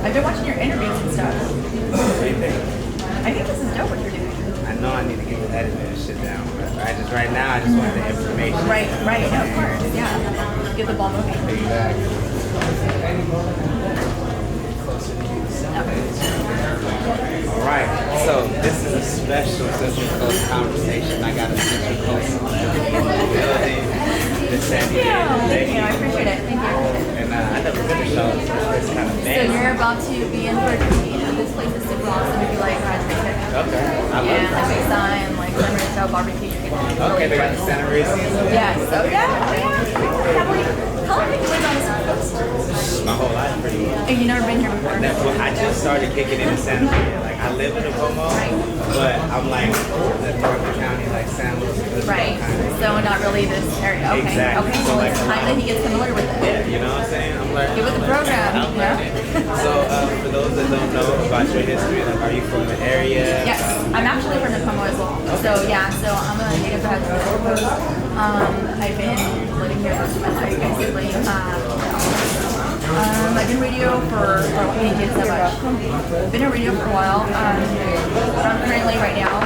I've been watching your interviews and stuff. What do you think? I think this is dope what you're doing. I know I need to get editing and shit down, but right now I just want the information. Right, no, of course, yeah. Get the ball moving. Exactly. All right, so this is a special Central Coast conversation. I got a Central Coast building. Thank you, I appreciate it. Thank you. And I never been to shows, so it's kind of So you're about to be in for a treat. This place is super awesome if you like treat it. Okay. And like Big Sign, like Summer style barbecue. Okay, they got the Santa Rita. Yes, oh yeah. How long have you lived on the South Coast? My whole life, pretty much. And you never been here before? I just started kicking in Santa Rita. Like, I live in the Como, but I'm like the North County, like San Luis. Right. So not really this area. Okay. Exactly. Okay. So it's time that he gets familiar with it. Yeah, you know what I'm saying? I'm learning. Get with the program. I'm learning. So for those that don't know about your history, like, are you from the area? Yes, I'm actually from the Como as well. So yeah, so I'm a native of the Coast. I've been living here most of my life, basically. I've been radio for, we didn't get so much. I've been in radio for a while. But I'm currently right now,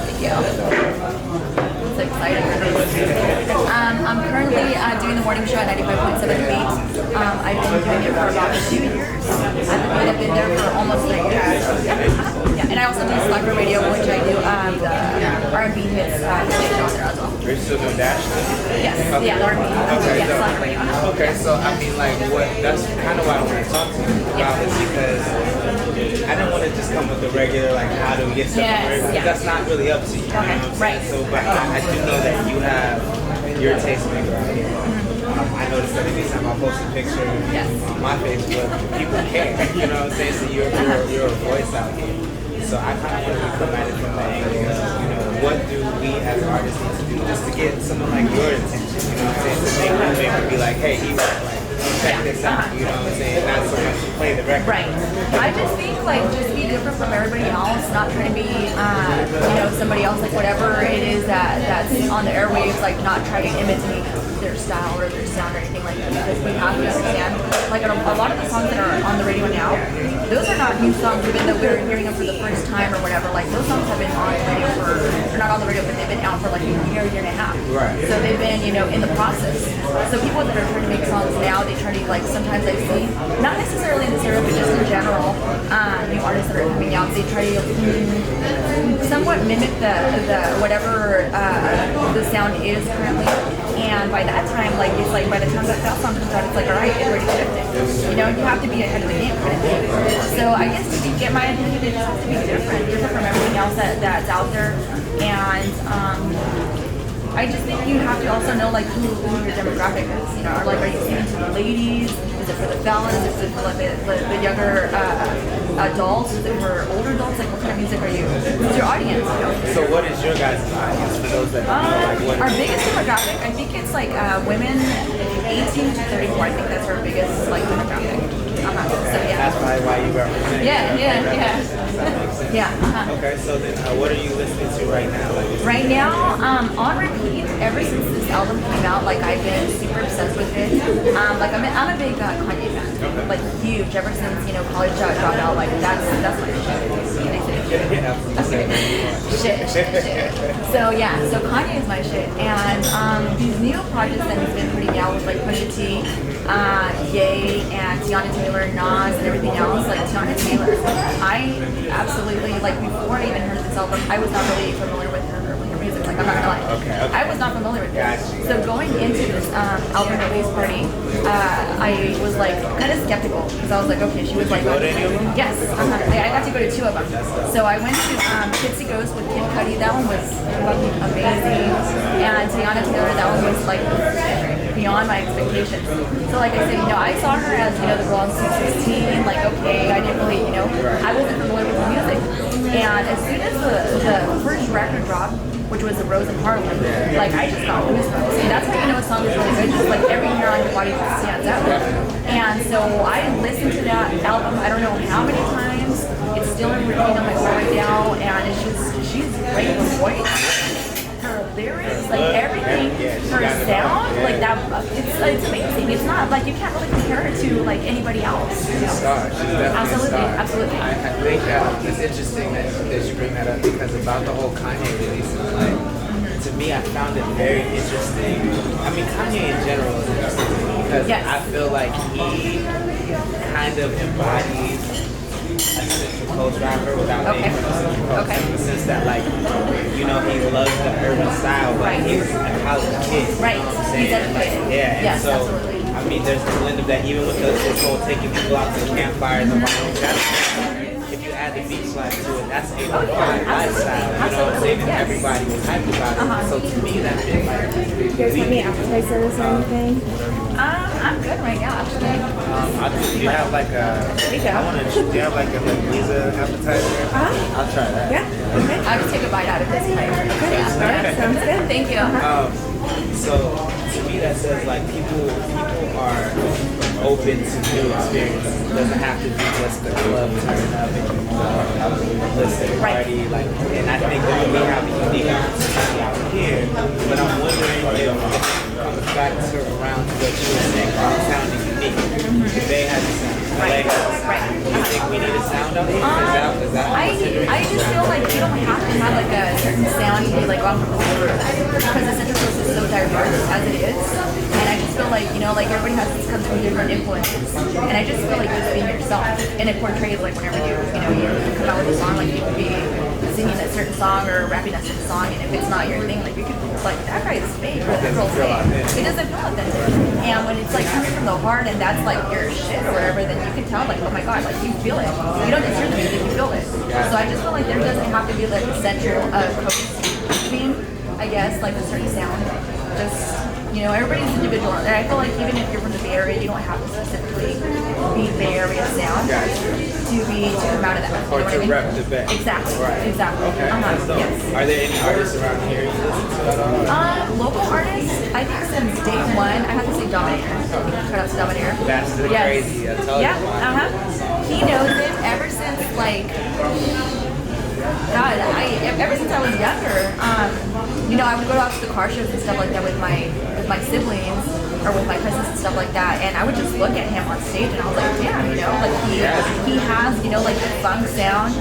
thank you. I'm so excited for this. I'm currently doing the morning show at 95.7 Beat. I've been doing it for about 2 years. I've been there for almost 3 years. Yeah, and I also do Slacker Radio, which I do the R&B hits station on there as well. Are you still doing Dash? Yes, Okay. yeah, the R&B. Okay, Yeah, so, Slacker Radio. okay, so I mean, like, that's kind of why I want to talk to you about this, because I didn't want to just come with the regular, like, how do we get stuff on the radio, because that's not really up to you. Okay, You know what I'm right. saying? So, but I do know that you have your tastemaker out here. I noticed that anytime I post a picture on my Facebook, people care. You know what I'm saying? So you're a voice out here. So I kind of want to come at it from the angle of, you know, what do we as artists need to do just to get someone like your attention? You know what I'm saying? To make them be like, hey, he like, check this out. You know what I'm saying? Not so much to play the record. Right. I just think like just be different from everybody else, not trying to be somebody else, like whatever it is that's on the airwaves, like not try to imitate their style or their sound or anything like that, because we have to understand like a lot of the songs that are on the radio now, those are not new songs even though we're hearing them for the first time or whatever. Like those songs have been on the radio for, or not on the radio, but they've been out for like a year and a half. Right. So they've been, in the process. So people that are trying to make songs now, they try to like, sometimes I see, not necessarily in this area, but just in general, new artists that are coming out, they try to somewhat mimic the whatever the sound is currently. And by that time, like it's like by the time that song comes out, it's like, all right, it's already shifted. You have to be ahead of the game kind of thing. So I guess to get my attention, it just has to be different from everything else that's out there. And I just think you have to also know like who your demographic is. Or like, are you singing to the ladies? Is it for the fellas? Is it for like the younger adults? Is it for older adults? Like what kind of music are you? Who's your audience? So what is your guys' audience for those that don't know? Like, what our biggest demographic, I think it's like women 18 to 34. I think that's our biggest like demographic. So yeah. That's probably why you represent. Yeah. Okay, so then what are you listening to right now? Right now, on repeat, ever since this album came out, like I've been super obsessed with it. Like I'm a big Kanye fan, like huge. Ever since college dropout, like that's my shit. Shit. So yeah, so Kanye is my shit, and these new projects that he's been putting out with like Pusha T, Ye, and Tiana Taylor, Nas, and everything else. Like Tiana Taylor, I absolutely like before I even heard this album, I was not really familiar with her music. Like I'm not gonna lie, Okay. I was not familiar with it. So going into this album release party, I was like kind of skeptical because I was like, okay, she was like, yes, I got to go to 2 of them. So I went to Tipsy Ghost with Kid Cudi. That one was fucking amazing, and Tiana Taylor, that one was like beyond my expectations. So like I said, I saw her as the girl on Sweet 16. Like okay, I didn't really, I wasn't familiar with the music. And as soon as the first record dropped, which was The Rose in Harlem, like I just got goosebumps. And that's how you know a song is really good, just like every hair on your body just stands out. And so I listened to that album, I don't know how many times. It's still in repeat on my phone right now, and it's just, she's great with voice. Her lyrics, like everything for sound, like that. It's amazing. It's not like you can't really compare it to like anybody else. She's a star. She's definitely Absolutely, a star. absolutely. I think it's interesting that you bring that up because about the whole Kanye release, like to me, I found it very interesting. I mean, Kanye in general is interesting to me because I feel like he kind of embodies a Central Coast rapper without being from the Central Coast. In the sense that, like, you know, he loves the urban style, but he's a college kid. Right. You know what I'm saying? He's educated. Like, yeah. Yes, so, absolutely. I mean, there's the blend of that, even with this whole taking people out to the campfires and that's if you add the beach life to it, that's a lifestyle. You know what I'm saying? And everybody was hyped about it. So to me, that been like. You guys have any appetizers or anything? I'm good right now, actually. Do you have like a? There you go. Do you have like a Lisa appetizer? I'll try that. Yeah. Okay. I'll just take a bite out of this plate. Okay. All right. Sounds good. Thank you. So to me, that says like people are open to new experiences. It doesn't have to be just the club turning up and listen party. Like, and I think that we have a unique opportunity out here. But I'm wondering if it comes back to around to what you were saying about sounding unique. If they had the sound, LA has the sound. Do you think we need a sound out here? Is that I just feel like you don't have to have like a certain sound to be like on from the Central Coast because the Central Coast is so diverse as it is, and I just feel like like everybody comes from different influences, and I just feel like just being yourself and it portrays like whenever you come out with a song, like you could be singing a certain song or rapping a certain song, and if it's not your thing, like you could like that guy's fake or that girl's fake. It doesn't feel authentic, and when it's like coming from the heart and that's like your shit or whatever, then you can tell like, oh my god, like you feel it. You don't just hear the music, you feel it. So I just feel like there doesn't have to be like a central coast theme, I guess, like a certain sound. Just everybody's individual, and I feel like even if you're from the Bay Area, you don't have to specifically be Bay Area sound to come out of that. or to rep the Bay. Exactly. Right. Exactly. Okay. Yes. Are there any artists around here you listen to at all? Local artists, I think since day one, I have to say Dominator. Shout out to Dominator. That's the crazy. I told you. He knows it ever since like. God, ever since I was younger, I would go out to the car shows and stuff like that with my siblings or with my cousins and stuff like that, and I would just look at him on stage and I was like, damn, like he has, like the funk sound.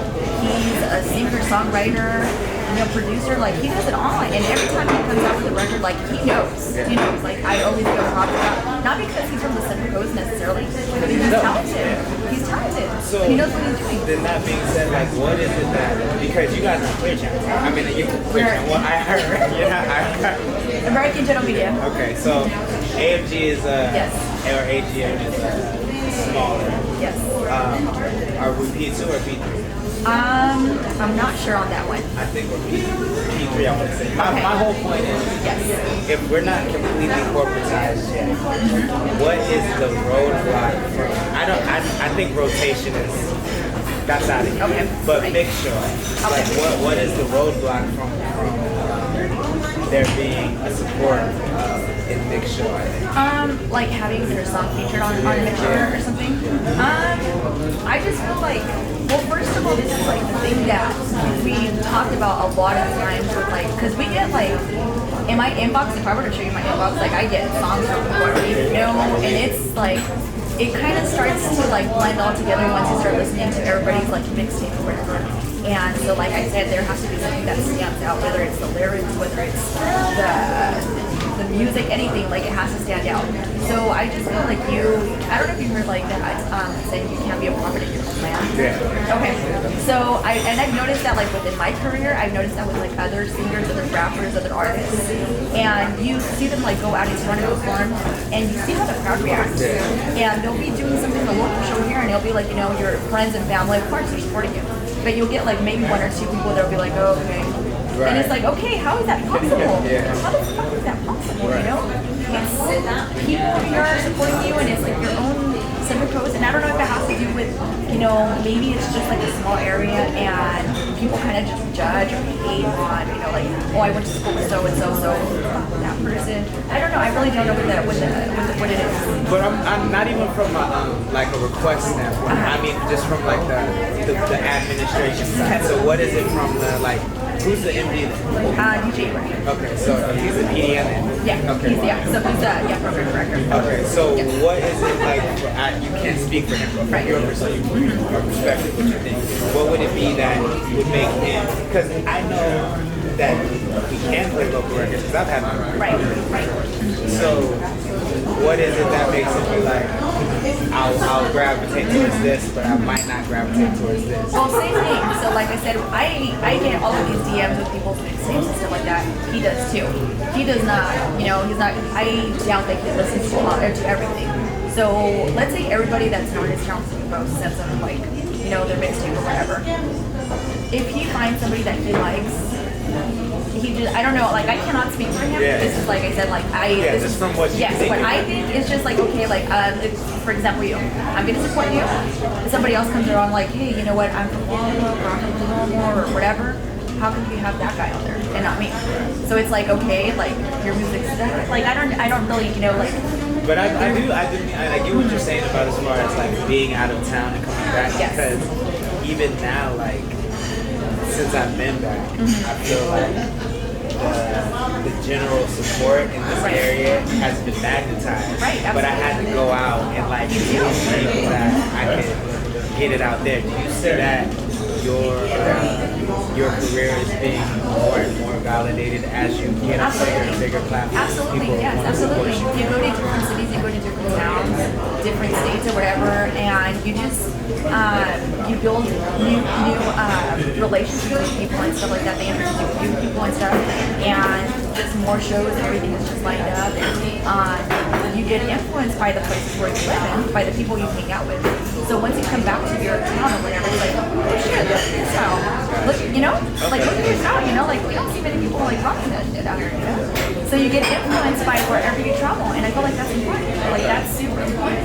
He's a singer, songwriter, producer, like he does it all, and every time he comes out with a record, like he knows, like I always go talk about, not because he's from the Central Coast necessarily, but he's talented. He's talented. So he knows what he's doing. Then that being said, like, what is it that, because you guys are Clear Channel, I mean, you're Clear Channel, well, I heard, American General Media. Okay, so AFG is or AGM is smaller. Yes. Are we P2 or P3? I'm not sure on that one. I think we're P3, I want to say. My whole point is, if we're not completely corporatized yet, what is the roadblock from, I think rotation that's out of here. Okay. But mixture, like what is the roadblock from there being a support in mixture? Like having your song featured on mixture or something. I just feel like, well, first of all, this is like the thing that we talked about a lot of times with like, because we get like, in my inbox, if I were to show you my inbox, like I get songs from people I don't even know, and it's like, it kind of starts to like blend all together once you start listening to everybody's like mixtape or whatever. And so like I said, there has to be something that stands out, whether it's the lyrics, whether it's the music, anything, like it has to stand out. So I just feel like I don't know if you heard like that saying you can't be a prophet in your own land. Yeah. Okay. So I've noticed that like within my career, I've noticed that with like other singers, other rappers, other artists, and you see them like go out and want to perform, and you see how the crowd reacts. And they'll be doing something in the local show here, and it'll be like, your friends and family, of course, are supporting you. But you'll get like maybe one or two people that'll be like, oh, okay. Right. And it's like, okay, how is that possible? How the fuck is that possible, It's people here are supporting you, and it's like your own Central Coast, and I don't know if it has to do with, maybe it's just like a small area, and people kind of just judge or hate on, you know, like, oh, I went to school with so and so, so that person. I don't know. I really don't know what it is. But I'm not even from like a request standpoint. I mean, just from like the administration side. So what is it from the like? Who's the MD? DJ Ray. Okay, so he's a PDM. Yeah. Okay. So he's program director. Okay, so what is it like? You can't speak for him, but from your perspective, what you think? What would it be that would make him? Because I know that we can play local records because I've had them. Right. So what is it that makes it be like? I'll gravitate towards this, but I might not gravitate towards this. Well, same thing. So like I said, I get all of these DMs with people's mixtapes and stuff like that. He does too. He does not, you know, he's not, I doubt that he listens to everything. So let's say everybody that's an artist counts sends them like, you know, their mixtape or whatever. If he finds somebody that he likes, he just, I don't know, like I cannot speak for him. Yeah. This is like I said, like this is from what you think. what I think is just like, okay, like if, for example, you, I'm gonna support you. If somebody else comes around like, hey, you know what, I'm from Walmart or I'm from Walmart or whatever, how can you have that guy out there and not me? So it's like, okay, like your music's like I don't really, you know, like. But I get what you're saying about as far as like being out of town and coming back, because even now, like since I've been back, I feel like the general support in this area has been magnetized. Right, but I had to go out and like show people that I could get it out there. Do you see that your career is being more and more validated as you get on bigger and bigger platforms? Absolutely, yes, absolutely. You go to different cities, you go to different towns, different states or whatever, and you just you build new relationships with people and stuff like that. They introduce you to new people and stuff, and just more shows and everything is just lined up. You get influenced by the places where you live in, by the people you hang out with. So once you come back to your town or whatever, it's like, oh shit, look at your town. Look, you know, like look at your town. You know, like we don't see many people like rocking that shit out here. You know, so you get influenced by wherever you travel, and I feel like that's important. Like that's super important.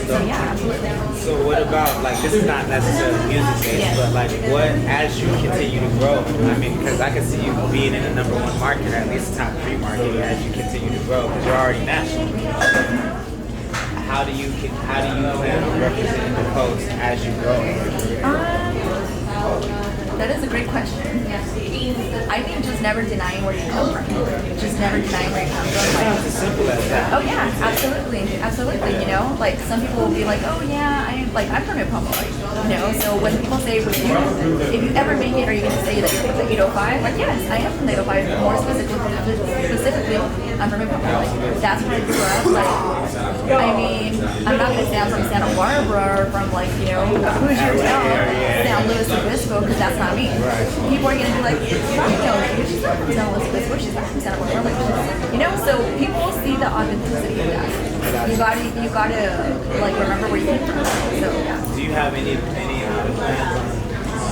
So yeah, absolutely. So what about like this is not necessarily music based, but like what as you continue to grow? I mean, because I can see you being in the #1 market, or at least top 3 market, as you continue to grow, because you're already national. How do you plan on representing the coast as you grow? That is a great question. I think just never denying where you come from. Just never denying where you come from. Sounds as simple as that. Oh yeah, absolutely. You know, like some people will be like, oh yeah, I'm from Oklahoma, you know. So when people say, if you ever make it, are you going to say that you're from the 805? Like yes, I am from the 805. More specifically, I'm from Oklahoma. Like that's where I grew up. Like I mean, I'm not going to say I'm from Santa Barbara or from like you know Hoosier Town, San Luis Obispo, because that's not me. People are going to be like, she's not from San Luis Obispo, she's not from Santa Barbara. Like, you know, so people see the authenticity of that. You gotta like remember where you came from. So yeah. Do you have any plans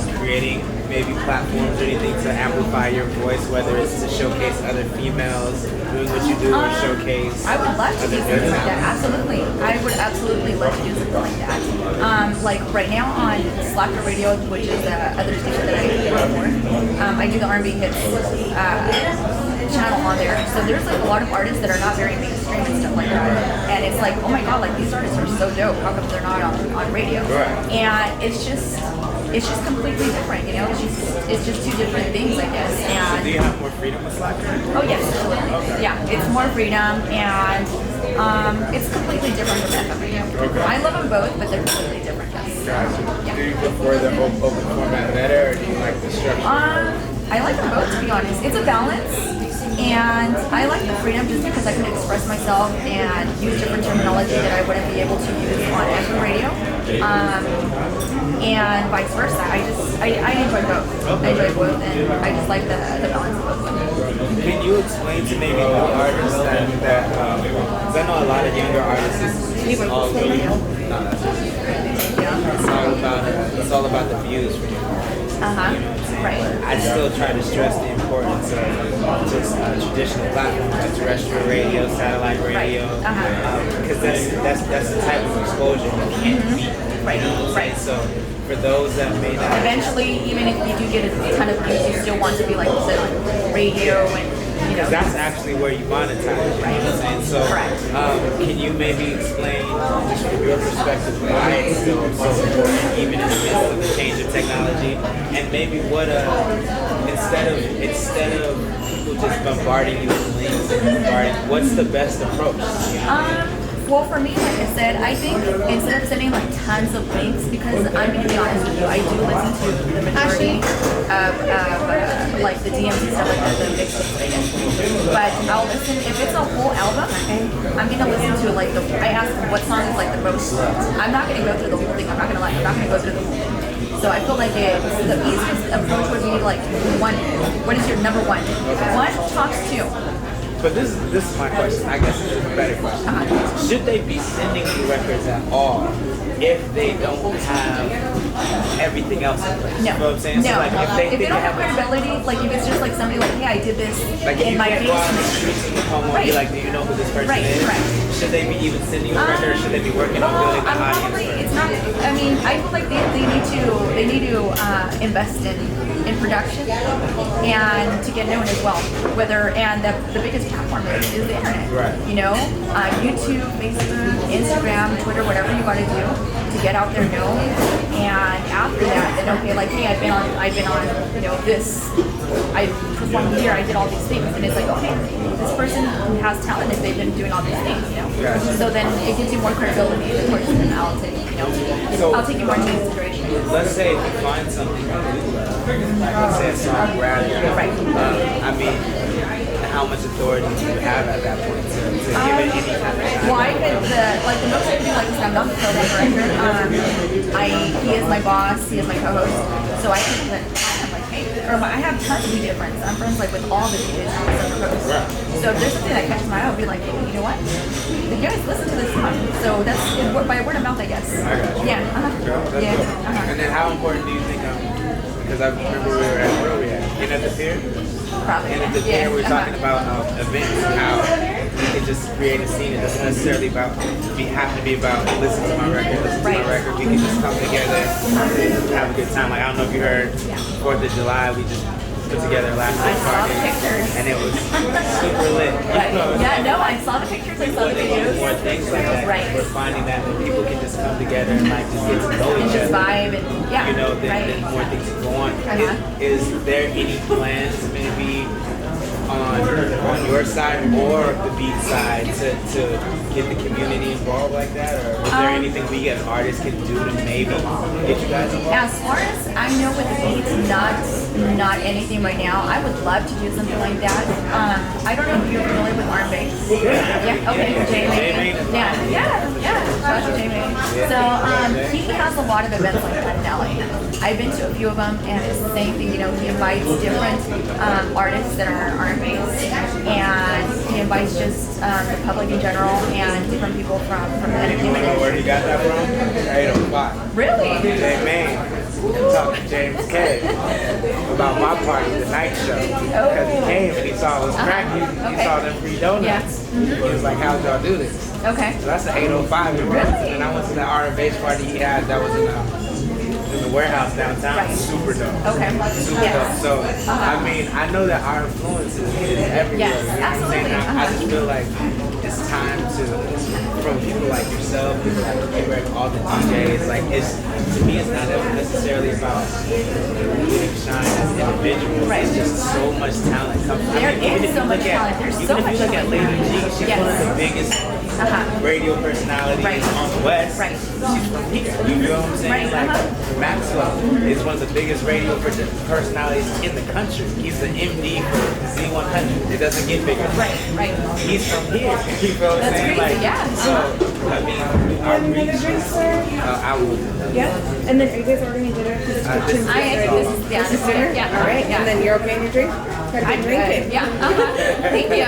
on creating maybe platforms or anything to amplify your voice, whether it's to showcase other females doing what you do or showcase? I would love to do something like that. Absolutely. I would absolutely love to do something like that. Like right now on Slacker Radio, which is the other station that I work for, I do the R&B hits channel on there. So there's like a lot of artists that are not very mainstream and stuff like that. And it's like, oh my god, like these artists are so dope. How come they're not on radio? Right. And it's just completely different, you know. It's just two different things, I guess. And so do you have more freedom with Slacker? oh yes, absolutely. Okay. Yeah, it's more freedom and it's completely different from FM radio. Okay. I love them both, but they're completely different. Yes. Gotcha. Do you prefer the open format better, or do you like the structure? I like them both, to be honest. It's a balance, and I like the freedom just because I can express myself and use different terminology that I wouldn't be able to use on FM radio, and vice versa. I enjoy both. I enjoy both, and I just like the balance of both of them. Can you explain to maybe the artists that because I know a lot of younger artists is all really, no, that's it's all about the views for your artists. You know what I'm saying? Right. I still try to stress the importance of just traditional platforms, like terrestrial radio, satellite radio, because that's the type of exposure you can't beat. Right, You know what I'm right. saying? So for those that may not, Eventually, even if you do get a ton of views, you still want to be like you said, on radio and you know. because that's actually where you monetize. You know what I'm saying? So Correct. can you maybe explain just from your perspective why it's still so important, even in the midst of the change of technology, and maybe what instead of people just bombarding you with links and bombarding, what's the best approach? Well, for me, like I said, I think instead of sending like tons of links, because I'm going to be honest with you, I do listen to the majority of like the DMs and stuff like that, the mixes that I get. But I'll listen, if it's a whole album, I'm going to listen to like I ask what song is like the most, I'm not going to go through the whole thing, I'm not going to lie, I'm not going to go through the whole thing. So I feel like the easiest approach would be like what is your number one? One talks to. But this is my question. I guess this is a better question. Should they be sending you records at all if they don't have everything else in place? No. You know what I'm saying? No. So like if they don't have credibility, like if it's just like somebody like, hey, I did this like if in you my can't go out on the basement. streets and come home and be like, do you know who this person is? Right. Should they be even sending you a record, or should they be working on building an audience? Probably it's not. I mean, I feel like they need to invest in production and to get known as well. And the biggest platform is the internet. Right. You know, YouTube, Facebook, Instagram, Twitter, whatever you got to do to get out there known. And after that, then okay, like hey, I've been on you know this. I performed here, I did all these things, and it's like, okay, this person has talent if they've been doing all these things, you know. Gotcha. So then it gives you more credibility, of course, and I'll take, you know, So- I'll take you more into consideration. Let's say if you find something you do love, like let's say a song grabs you. Right. I mean, how much authority do you have at that point to give it any kind of time? Well, I could, the most I could do, like I said, I'm not the program director. He is my boss, he is my co-host, so I can, I'm like, hey, I have tons of DJ friends. I'm friends like with all the DJs on the coast. So if there's something that catches my eye, I'll be like, hey, you know what? You guys listen to this song. So that's by word of mouth, I guess. I got you. Yeah. That's Yeah. dope. And then how important do you think, because I remember we were at where we at the pier? Probably. And at the pier we were talking about events and how you can just create a scene. It doesn't necessarily have to be about listen to my record, listen to my record. We can just come together and have a good time. Like I don't know if you heard 4th of July, we just put together last I week's saw party. the pictures. And it was super lit. Right. Yeah, no, I saw the pictures, I saw the videos. More things like that. Right. We're finding that people can just come together and like just get to know And each just other. vibe and yeah. You know, then right. more things can go on. Uh-huh. Is there any plans maybe on your side or the beat side to get the community involved like that? Or is there anything we as artists can do to maybe get you guys involved? As far as I know with the beats, not anything right now. I would love to do something like that. I don't know if you're familiar with Arm Bass. Yeah, okay, Jay May. Yeah. Shout out to Jay May. So he has a lot of events like that in LA. I've been to a few of them, and it's the same thing. You know, he invites different artists that are Arm Bass, and he invites just the public in general and different people from the You entertainment know where industry. he got that from? 805. Really? Jay May talked to James K about my party, the night show. Because he came and he saw it was cracking. He Okay. saw them free donuts. He was like, how'd y'all do this? Okay. So that's the 805 event. And then I went to the R&Base party he had that was in the warehouse downtown. Right. Super dope. Okay. Super Yes. dope. So, I mean, I know that our influence is everywhere. Yes, you know what I'm saying? absolutely. I just feel like it's time from people like yourself, people like K-Rec, all the DJs, like to me it's not ever necessarily about getting shine as individuals. Right. It's just so much talent comes. There is so much talent. There's so much Even if you look at talent. Lady G, she's Yes. one of the biggest radio personalities Right. on the West. Right. She's from here. You know what I'm saying? Right. Like Maxwell is one of the biggest radio personalities in the country. He's the MD for Z100. It doesn't get bigger. Right. He's from here. You know what I'm That's saying? crazy, Like, yeah. So, I mean, our reach is, I would. Yeah. And then are you guys ordering dinner? Because it's This is I am. This is This is dinner? Yeah. All right. Yeah. And then you're okay on your drink? Gotta I'm be drinking. good. Yeah. Thank you.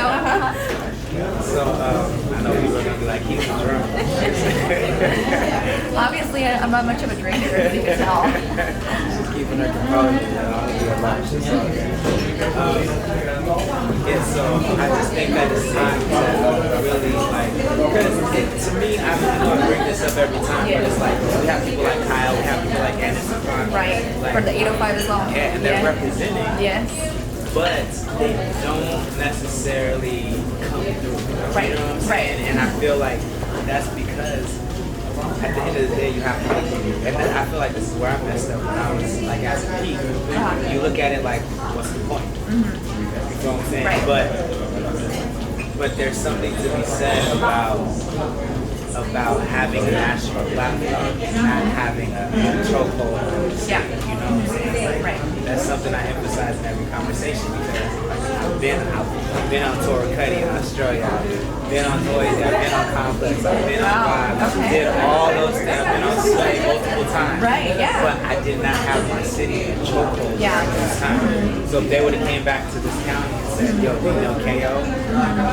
So, I know people are going to be like, he's drunk. Obviously, I'm not much of a drinker, as you can tell. She's keeping her composure. I'll be a lot. She's all good. And so, I just think that it's time to really, like, Because to me, I bring this up every time, but it's like we have people like Kyle, we have people like Anderson. Right. Like, For the 805 as well. yeah, and they're representing. Yes. But they don't necessarily come through. Right. You know what I'm saying? And I feel like that's because at the end of the day, you have to look at it. And then I feel like this is where I messed up when I was like as a peak. You look at it like, what's the point? You know what I'm saying? Right. But there's something to be said about having a national platform, not having a chokehold on the city. Yeah. You know what I'm saying? Like, Right. that's something I emphasize in every conversation because I've been on tour with Cuddy in Australia. I've been on Noisy, I've been on Complex, I've been on Vibe, Okay. did all those things, I've been on Sway multiple times. Right, yeah. But I did not have my city in chokehold Yeah. during this time. So if they would have came back to this county and said, yo, do you know KO?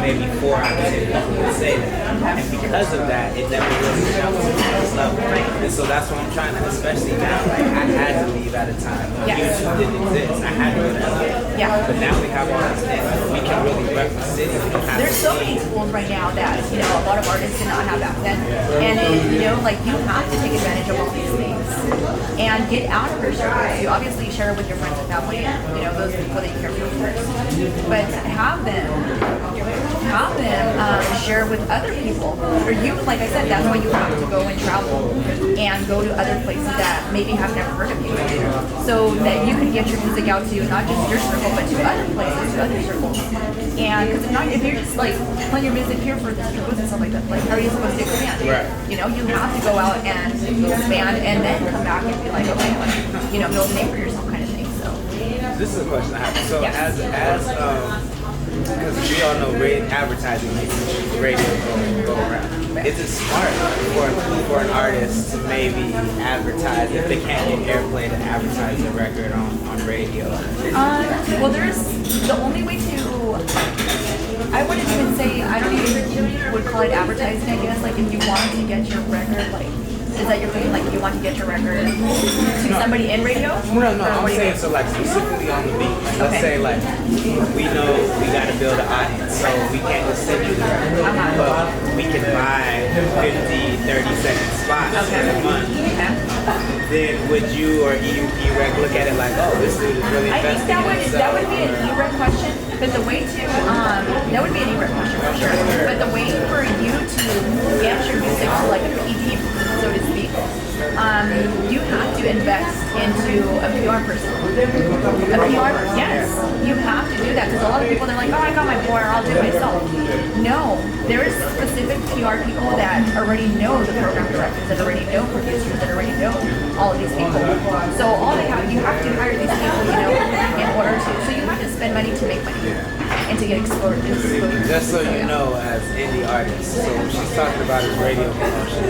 Maybe 4 out of 10 people would say that. And because of that, it never really jumped to the next level. And so that's what I'm trying to, especially now, like I had to leave at a time when Yes. YouTube didn't exist. I had to go to LA. Yeah. But now we have all these things. We can really rep the city. We don't have There's to so leave. many tools right now that, you know, a lot of artists did not have back then. And, you know, like, you have to take advantage of all these things and get out of your circles. You obviously share it with your friends and family and, you know, those people that you care for first. But have them share with other people. Or you, like I said, that's why you have to go and travel and go to other places that maybe have never heard of you. So that you can get your music out to not just your circle, but to other places, to other circles. And because if you're just like playing your music here for the circles and stuff like that, like how are you supposed to expand? Right. You know, you have to go out and expand and then come back and be like, okay, like, you know, build a name for yourself kind of thing. So This is a question I have. So Yes. because we all know advertising makes radio go around. Is it smart for an artist to maybe advertise if they can't get airplay to advertise their record on radio? well, there's the only way to. I wouldn't even say I don't even would call it advertising. I guess like if you want to get your record like. Is that your thing? Like you want to get your record to somebody in radio? No, Or I'm what do you saying mean? so like specifically on the beat. Like, let's Okay. say like we know we got to build an audience, so we can't just send you the record, but we can buy 50, 30-second spots in a month. Okay. Then would you or E-Rec look at it like, oh, this dude is really I think investing in that would himself? be an E-rec question, but the way to that would be an E-rec question for sure. But the way for you to get your music to like a PD, so to speak, you have to invest into a PR person. A PR, yes, you have to do that because a lot of people they're like, oh, I got my boy, or I'll do it myself. No, there's specific PR people that already know the program directors, that already know producers, that already know all of these people. So all they have, you have to hire these people, you know, in order to. So you have to spend money to make money and to get exposure. Just so you know, as indie artists, so she's talking about his radio promotion,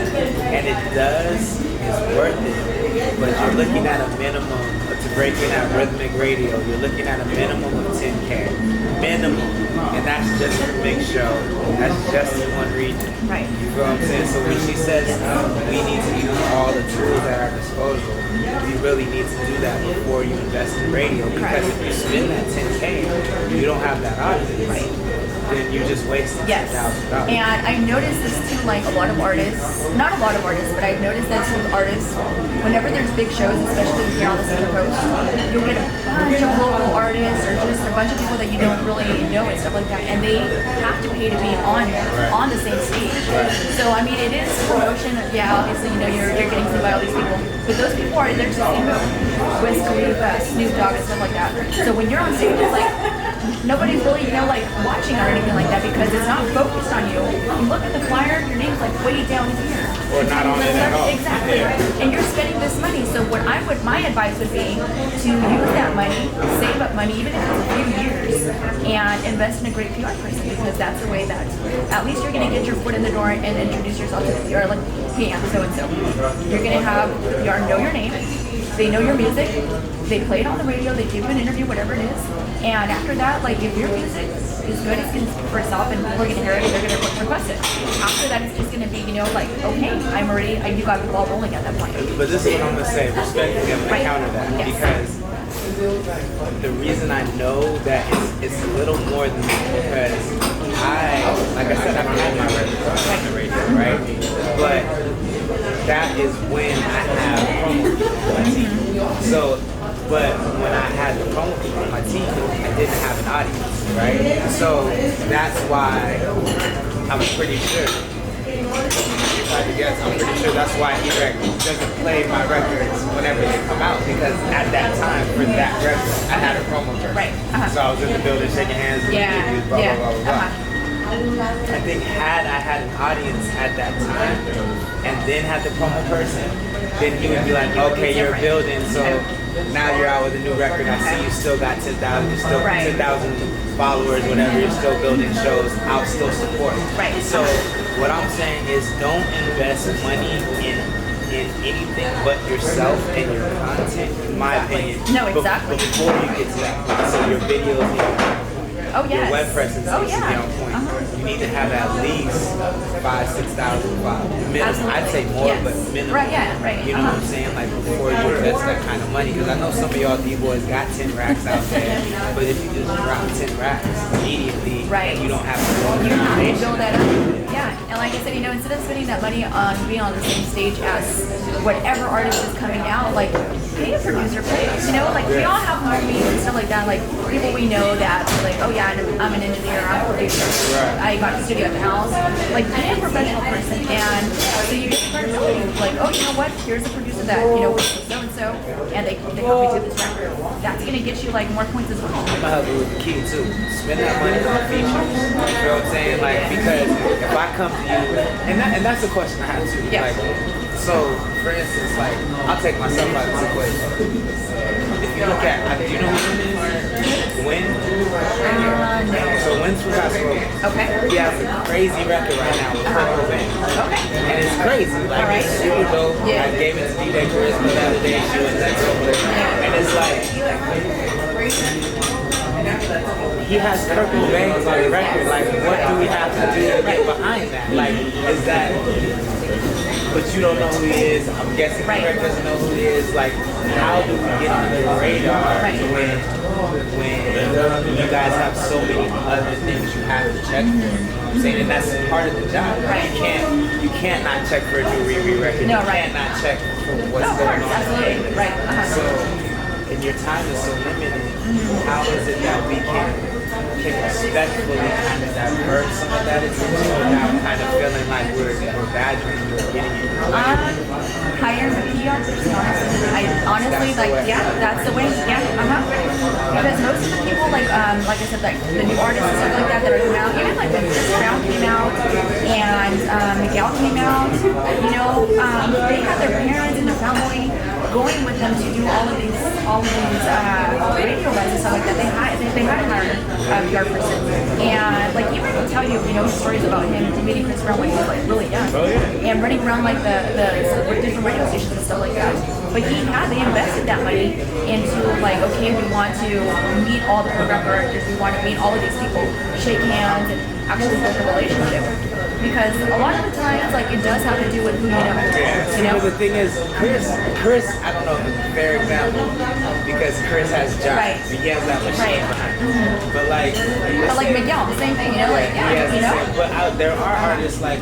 and it does, it's worth it, but you're looking at a minimum, to break in at rhythmic radio, you're looking at a minimum of 10K, minimum, and that's just a big show, that's just in one region. Right. You feel what I'm saying? So when she says we need to use all the tools at our disposal, we really need to do that before you invest in radio, because if you spend that 10K, you don't have that audience. Right. Then you just wasted Yes. $10,000. And I've noticed this too, like a lot of artists, not a lot of artists, but I've noticed this with artists, whenever there's big shows, especially here on the Central Coast, you'll get a bunch of local artists or just a bunch of people that you don't really know and stuff like that, and they have to pay to be on the same stage. So, I mean, it is promotion. Yeah, obviously, you know, you're getting seen by all these people, but those people are there to see you, Wiz Khalifa, Snoop Dogg, and stuff like that. So when you're on stage, it's like, nobody's really, you know, like watching or anything like that because it's not focused on you. You look at the flyer, your name's like way down here. Or not on it at all. Exactly. Yeah. And you're spending this money. So my advice would be to use that money, save up money, even if it's a few years, and invest in a great PR person because that's the way that at least you're going to get your foot in the door and introduce yourself to the PR. Like, hey, I'm so-and-so. You're going to have the PR know your name. They know your music. They play it on the radio. They give you an interview, whatever it is. And after that, like if your music is good, it's going to speak for itself, and people are going to hear it, and they're going to request it. After that, it's just going to be, you know, like okay, you got the ball rolling at that point. But this is what I'm going to say, respectfully, I'm going to counter that, Yes. because the reason I know that it's a little more than that because like I said, I've had my records on the radio, right? But that is when I have promo people on my team. So, but when I had the promo people on my team, I didn't have an audience, right? So that's why I'm pretty sure. If I could guess, I'm pretty sure that's why E-Rec doesn't play my records whenever they come out because at that time for that record, I had a promo person. Right. So I was in the building shaking hands with interviews, blah, blah, blah, blah, blah. I think had I had an audience at that time and then had the promo person, then he would be like, okay, you're building, so now you're out with a new record. I see you still got 10,000, you're still 10,000 followers, whatever, you're still building shows, I'll still support. Right. So what I'm saying is don't invest money in anything but yourself and your content, in my opinion. No, exactly. Before you get to that point. So your videos, your web presence needs to be on point. You need to have at least 5,000, 6,000 followers. Minimum, I'd say more, but minimum. Right, yeah, right. You know what I'm saying? Like before you invest that kind of money. Because I know some of y'all D-boys got 10 racks out there, but if you just drop 10 racks immediately, and you don't have to go you have to build that up. Yeah, and like I said, instead of spending that money on being on the same stage as whatever artist is coming out, like pay a producer, like we all have movies and stuff like that. Like people we know that are like, oh yeah, I'm an engineer, I'm a producer, I got a studio at the house. Like be a professional person, and so you get credibility. Like, oh, you know what? Here's a producer that works with so and so, and they help me do this record. That's gonna get you like more points as well. I'm gonna help you with the key too. Spend that money on features. You know what I'm saying? Like because if I come to you, and that's a question I have too. Yeah. Like, so for instance, like I'll take myself out of this equation. If you look at, do you know who Win is? Win? No. So Win's from Costco. Okay. He has a crazy record right now with Purple Band. Okay. And it's crazy. Like it's super dope. I gave it to DJ Charisma the other day. She was next over there. And it's like he has purple veins on the record. Like, what do we have to do to get behind that? Like, is that? But you don't know who he is. I'm guessing Greg doesn't know who he is. Like, how do we get under the radar when you guys have so many other things you have to check for? I'm saying, and that's part of the job. Right? You can't not check for a new Riri record. No, you can't not check for what's going on. Absolutely. Right. So, and your time is so limited. How is it that we can respectfully kind of divert some of that attention without kind of feeling like we're badgering you or getting it? Hire a PR person, honestly. Honestly, that's the way. Yeah, Because most of the people, like I said, like the new artists and stuff like that are coming out, even like when Chris Brown came out and Miguel came out, they had their parents and their family going with them to do all of these radio runs and stuff like that. They had to hire a PR person, and like even will tell you, stories about him meeting Chris Brown when he was like really young, and running around like the different radio stations and stuff like that. But they invested that money into like, okay, we want to meet all the program directors, we want to meet all of these people, shake hands, and actually build a relationship. Because a lot of the times, like it does have to do with who you know. The thing is, Chris, I don't know if it's a fair example because Chris has jobs, he has that much shit behind him. But like Miguel, the same thing, But there are artists like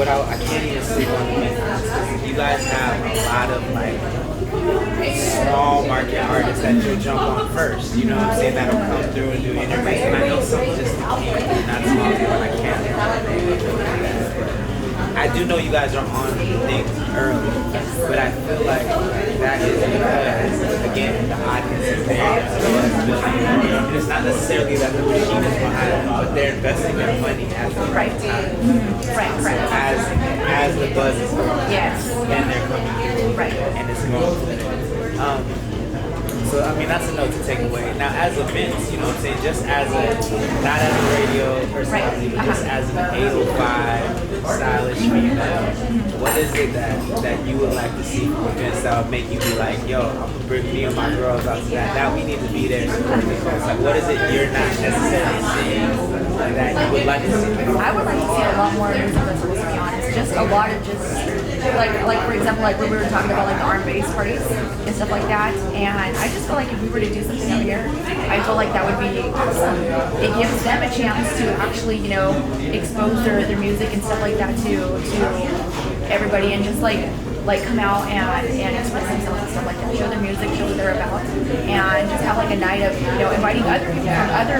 I can't even sleep on the weekends. You guys have a lot of like small market artists that you'll jump on first. You know what I'm saying? That'll come through and do interviews. And I know some just not small people. I can't. I do know you guys are on things early, but I feel like that is because, again, the audience is there. And it's not necessarily that the machine is behind them, but they're investing their money at the right time. Right. As the buzz is going. Yes. And they're coming through. Right. And it's going. So I mean that's a note to take away. Now as a Vince, you know what I'm saying, just as a not as a radio personality, but just as an 805 stylish female, what is it that you would like to see from Vince that would make you be like, yo, I'm gonna bring me and my girls out to that. Now we need to be there supporting these folks. Like what is it you're not necessarily seeing that you would like to see? I would like to see a lot more music festivals, to be honest. Just a lot of just like for example, like when we were talking about like the R&B parties and stuff like that. And I just feel like if we were to do something out here, I feel like that would be awesome. It gives them a chance to actually, you know, expose their music and stuff like that to everybody, and just like come out and express themselves and stuff like that. Show their music, show what they're about, and just have like a night of, you know, inviting other people from other